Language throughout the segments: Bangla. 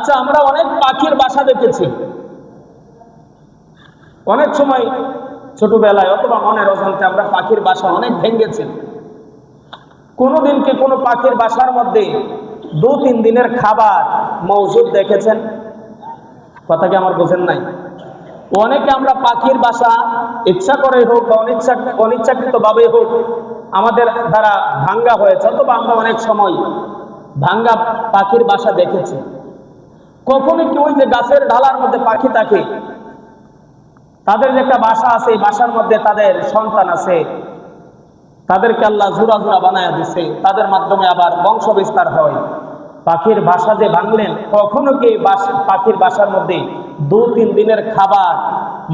আচ্ছা, আমরা অনেক পাখির বাসা দেখেছি। অনেক সময় ছোটবেলায় অথবা মনের অজান্তে আমরা পাখির বাসা অনেক ভেঙেছি। কোনোদিন কি কোনো পাখির বাসার মধ্যে 2-3 দিনের খাবার মজুদ দেখেছেন? কথা কি আমার বোঝেন নাই? অনেকে আমরা পাখির বাসা ইচ্ছা করে হোক বা অনিচ্ছাকৃত ভাবে হোক আমাদের দ্বারা ভাঙ্গা হয়েছে, অথবা আমরা অনেক সময় ভাঙ্গা পাখির বাসা দেখেছি। কখনো কি ওই যে গাছের ঢালার মধ্যে পাখি থাকে, তাদের যে একটা বাসা আছে, এই বাসার মধ্যে তাদের সন্তান আছে, তাদেরকে আল্লাহ জোড়া জোড়া বানায় দিছে, তাদের মাধ্যমে আবার বংশ বিস্তার হয়। পাখির বাসা যে ভাঙলেন, কখনো কি পাখির বাসার মধ্যে 2-3 দিনের খাবার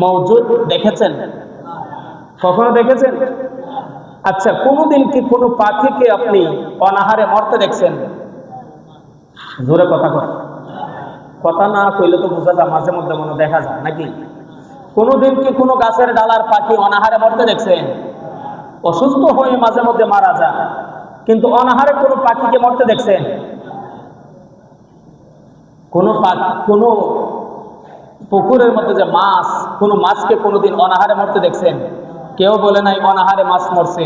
মজুদ দেখেছেন? কখনো দেখেছেন? আচ্ছা, কোনোদিন কি কোনো পাখিকে আপনি অনাহারে মরতে দেখছেন? জোরে কথা কর। কথা না কইলে তো বোঝা যায়, মাঝে মধ্যে মনে দেখা যায় নাকি? কোনোদিন কি কোনো গাছের ডালার পাখি অনাহারে মরতে দেখছেন? অসুস্থ হয়ে মাঝে মধ্যে মারা যায়, কিন্তু অনাহারে কোনো পাখিকে মরতে দেখছেন? কোনো পুকুরের মধ্যে যে মাছ, কোনো মাছকে কোনোদিন অনাহারে মরতে দেখছেন? কেউ বলে নাই অনাহারে মাছ মরছে,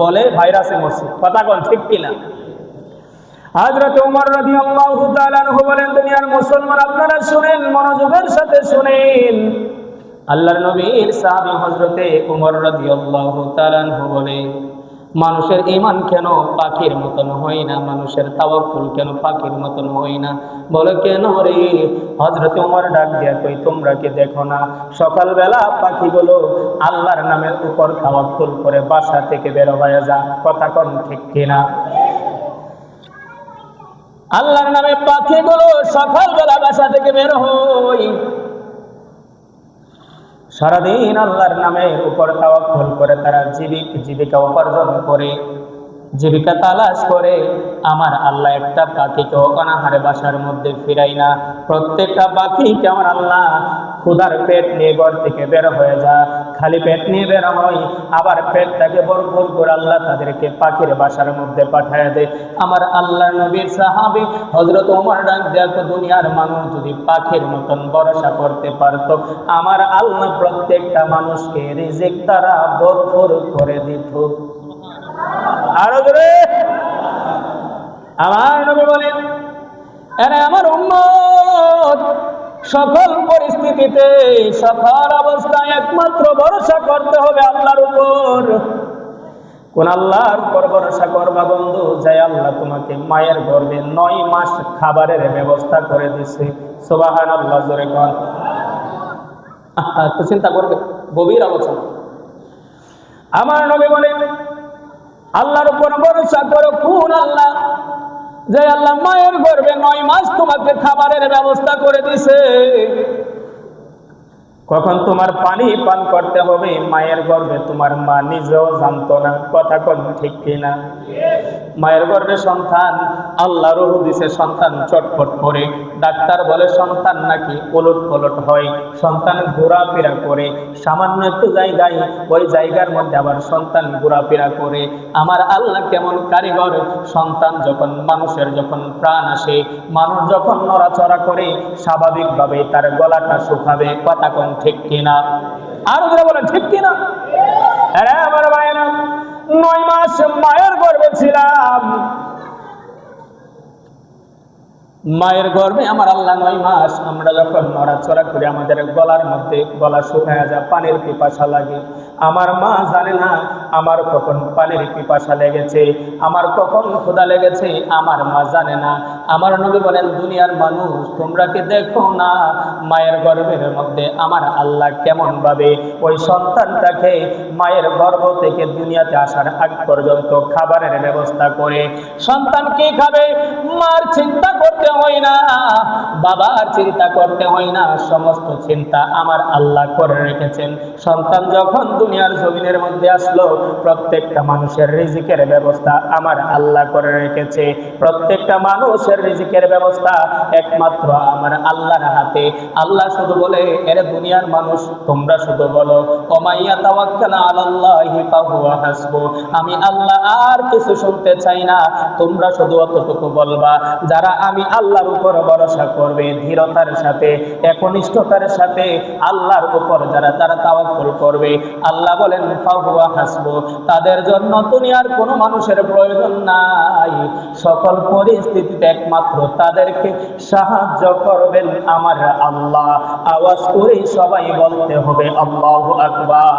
বলে ভাইরাসে মরছে। কথা কোন ঠিক কিনা? হযরত ওমর রাদিয়াল্লাহু তাআলা আনহু বলেন, দুনিয়ার মুসলমান আপনারা শুনেন, মনোযোগের সাথে শুনেন। আল্লাহর নবীর সাহাবী হযরতে ওমর রাদিয়াল্লাহু তাআলা আনহু বলে, মানুষের ঈমান কেন পাখির মতন হয় না? মানুষের তাওয়াক্কুল কেন পাখির মতন হয় না? বলে কেন রে? হযরত ওমর ডাক দিয়া কই, তোমরা কি দেখো না সকালবেলা পাখিগুলো আল্লাহর নামের উপর তাওয়াক্কুল করে বাসা থেকে বের হয়ে যায়? কথা কোন ঠিক কিনা? আল্লাহর নামে পাখিগুলো সকালবেলা বাসা থেকে বের হয়, সারাদিন আল্লাহর নামের উপর তাওয়াক্কুল করে তারা জীবিকা উপার্জন করে, জীবিকা তালাশ করে। আমার আল্লাহ একটা পাখিকেও অনাহারে বাসার মধ্যে ফিরাই না। প্রত্যেকটা পাখিকে আমার আল্লাহ ক্ষুধার পেট নিয়ে ঘর থেকে বের হয়ে যায়, খালি পেট নিয়ে বের হয়, আবার পেটটাকে ভরপুর করে আল্লাহ তাদেরকে পাখির বাসার মধ্যে পাঠায় দেয়। আমার আল্লাহ নবীর সাহাবী হযরত ওমর ডাক দেয়া, দুনিয়ার মানুষ যদি পাখির মতন ভরসা করতে পারত, আমার আল্লাহ প্রত্যেকটা মানুষকে রিজিক দ্বারা ভরপুর করে দিত। আরো জোরে। আমার নবী বলেন, আরে আমার উম্মত, সকল পরিস্থিতিতে সকল অবস্থায় একমাত্র ভরসা করতে হবে আল্লাহর উপর। কোন আল্লাহর উপর ভরসা করবা বন্ধু? যাই আল্লাহ তোমাকে মায়ের গর্ভে 9 মাস খাবারের ব্যবস্থা করে দিছে। সুবহানাল্লাহ, জোরে কোন। তো চিন্তা করবে, গভীর আলোচনা। আমার নবী বলেন, আল্লাহর উপর ভরসা করো। কোন আল্লাহ? যে আল্লাহ মায়ের গর্ভে 9 মাস তোমাকে খাবারের ব্যবস্থা করে দিছে। কখন তোমার পানি পান করতে হবে মায়ের গর্ভে তোমার মা নিজেও জানতো না। কথা কোন ঠিক কিনা? মায়ের গর্ভে সন্তান, আল্লাহ রূহ দিছে, সন্তান চটপট করে। ডাক্তার বলে সন্তান নাকি ওলট পলট হয়, সন্তান ঘোরাফেরা করে, সামান্য একটু জায়গায় ওই জায়গার মধ্যে আবার সন্তান ঘোরাফেরা করে। আমার আল্লাহ কেমন কারিগর! সন্তান যখন, মানুষের যখন প্রাণ আসে, মানুষ যখন নড়াচড়া করে, স্বাভাবিকভাবে তার গলাটা শুকাবে। কথা কোন ঠিক কিনা? আরো যারা বলেন ঠিক কিনা? আরে আমার ভাইরা, 9 মাস মায়ের গর্ভে ছিলাম। মায়ের গর্ভে আমার আল্লাহ 9 মাস আমরা যখন নড়াচড়া করি, আমাদের গলার মধ্যে গলা শুকায় যায়, পানির পিপাসা লাগে। আমার মা জানে না আমার কখন পানির পিপাসা লেগেছে, আমার কখন ক্ষুধা লেগেছে, আমার মা জানে না। আমার নবী বলেন, দুনিয়ার মানুষ তোমরা কি দেখো না মায়ের গর্ভের মধ্যে আমার আল্লাহ কেমন ভাবে ওই সন্তানটাকে মায়ের গর্ভ থেকে দুনিয়াতে আসার আগ পর্যন্ত খাবারের ব্যবস্থা করে। সন্তান কি খাবে মার চিন্তা করতে হয় না, বাবার চিন্তা করতে হয় না, সমস্ত চিন্তা আমার আল্লাহ করে রেখেছেন। সন্তান যখন দুনিয়ার জমিনের মধ্যে আসলো, প্রত্যেকটা মানুষের রিজিকের ব্যবস্থা আমার আল্লাহ করে রেখেছে। প্রত্যেকটা মানুষের রিজিকের ব্যবস্থা একমাত্র আমার আল্লাহর হাতে। আল্লাহ শুধু বলে, এর দুনিয়ার মানুষ তোমরা শুধু বলো, ওমাইয়া তাওয়াক্কাল আলাল্লাহি ফাহুয়া হাসবু। আমি আল্লাহ আর কিছু শুনতে চাই না, তোমরা শুধু অতটুকু বলবা, যারা আমি আল্লাহর উপর ভরসা করব করবে, ধীরতার সাথে, একনিষ্ঠতার সাথে আল্লাহর উপর যারা তাওয়াক্কুল করবে, আল্লাহ বলেন ফাহুয়া হাসবু, তাদের জন্য দুনিয়ার কোনো মানুষের প্রয়োজন নাই। সকল পরিস্থিতিতে একমাত্র তাদেরকে সাহায্য করবেন আমার আল্লাহ। আওয়াজ করে সবাই বলতে হবে আল্লাহু আকবার।